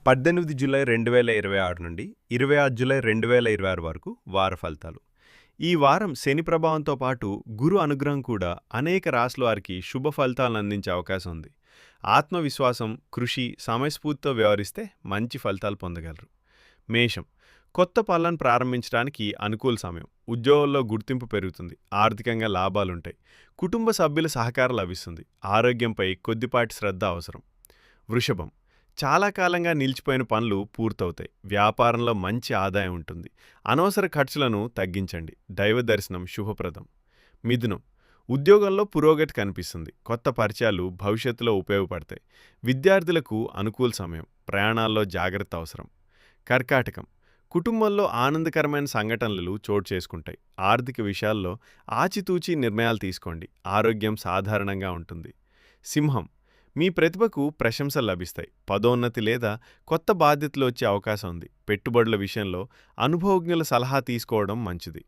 18 July 2026 నుండి 26 July 2026 వరకు వార ఫలితాలు. ఈ వారం శని ప్రభావంతో పాటు గురు అనుగ్రహం కూడా అనేక రాశుల వారికి శుభ ఫలితాలను అందించే అవకాశం ఉంది. ఆత్మవిశ్వాసం, కృషి, సమయస్ఫూర్తితో వ్యవహరిస్తే మంచి ఫలితాలు పొందగలరు. మేషం, కొత్త పనులను ప్రారంభించడానికి అనుకూల సమయం. ఉద్యోగంలో గుర్తింపు పెరుగుతుంది. ఆర్థికంగా లాభాలుంటాయి. కుటుంబ సభ్యుల సహకారం లభిస్తుంది. ఆరోగ్యంపై కొద్దిపాటి శ్రద్ధ అవసరం. వృషభం, చాలా కాలంగా నిలిచిపోయిన పనులు పూర్తవుతాయి. వ్యాపారంలో మంచి ఆదాయం ఉంటుంది. అనవసర ఖర్చులను తగ్గించండి. దైవ దర్శనం శుభప్రదం. మిథునం, ఉద్యోగంలో పురోగతి కనిపిస్తుంది. కొత్త పరిచయాలు భవిష్యత్తులో ఉపయోగపడతాయి. విద్యార్థులకు అనుకూల సమయం. ప్రయాణాల్లో జాగ్రత్త అవసరం. కర్కాటకం, కుటుంబంలో ఆనందకరమైన సంఘటనలు చోటు చేసుకుంటాయి. ఆర్థిక విషయాల్లో ఆచితూచి నిర్ణయాలు తీసుకోండి. ఆరోగ్యం సాధారణంగా ఉంటుంది. సింహం, మీ ప్రతిభకు ప్రశంసలు లభిస్తాయి. పదోన్నతి లేదా కొత్త బాధ్యతలు వచ్చే అవకాశం ఉంది. పెట్టుబడుల విషయంలో అనుభవజ్ఞుల సలహా తీసుకోవడం మంచిది.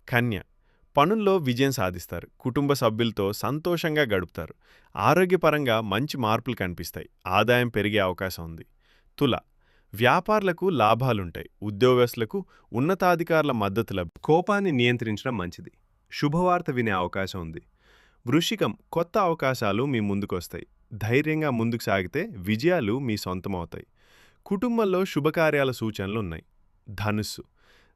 కన్య, పనుల్లో విజయం సాధిస్తారు. కుటుంబ సభ్యులతో సంతోషంగా గడుపుతారు. ఆరోగ్యపరంగా మంచి మార్పులు కనిపిస్తాయి. ఆదాయం పెరిగే అవకాశం ఉంది. తుల, వ్యాపారులకు లాభాలుంటాయి. ఉద్యోగస్తులకు ఉన్నతాధికారుల మద్దతు కోపాన్ని నియంత్రించడం మంచిది. శుభవార్త వినే అవకాశం ఉంది. వృశ్చికం, కొత్త అవకాశాలు మీ ముందుకొస్తాయి. ధైర్యంగా ముందుకు సాగితే విజయాలు మీ సొంతమవుతాయి. కుటుంబంలో శుభకార్యాల సూచనలు ఉన్నాయి. ధనుస్సు,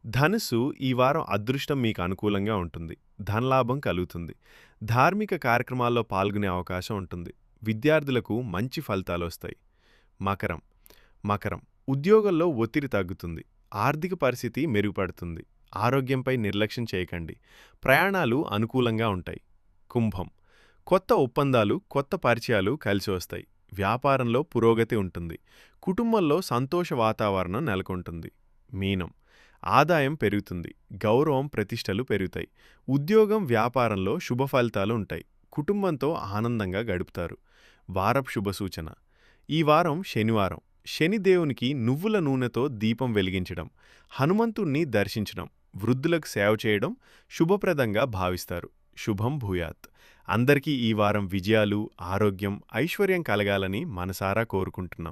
ధనుస్సు, ఈ వారం అదృష్టం మీకు అనుకూలంగా ఉంటుంది. ధనలాభం కలుగుతుంది. ధార్మిక కార్యక్రమాల్లో పాల్గొనే అవకాశం ఉంటుంది. విద్యార్థులకు మంచి ఫలితాలు వస్తాయి. మకరం, మకరం, ఉద్యోగంలో ఒత్తిడి తగ్గుతుంది. ఆర్థిక పరిస్థితి మెరుగుపడుతుంది. ఆరోగ్యంపై నిర్లక్ష్యం చేయకండి. ప్రయాణాలు అనుకూలంగా ఉంటాయి. కుంభం, కొత్త ఒప్పందాలు, కొత్త పరిచయాలు కలిసి వస్తాయి. వ్యాపారంలో పురోగతి ఉంటుంది. కుటుంబంలో సంతోష వాతావరణం నెలకొంటుంది. మీనం, ఆదాయం పెరుగుతుంది. గౌరవం, ప్రతిష్టలు పెరుగుతాయి. ఉద్యోగం, వ్యాపారంలో శుభ ఫలితాలు ఉంటాయి. కుటుంబంతో ఆనందంగా గడుపుతారు. వారపు శుభసూచన. ఈ వారం శనివారం. శనిదేవునికి నువ్వుల నూనెతో దీపం వెలిగించడం, హనుమంతుణ్ణి దర్శించడం, వృద్ధులకు సేవ చేయడం శుభప్రదంగా భావిస్తారు. శుభం భూయాత్. అందరికీ ఈ వారం విజయాలు, ఆరోగ్యం, ఐశ్వర్యం కలగాలని మనసారా కోరుకుంటున్నాం.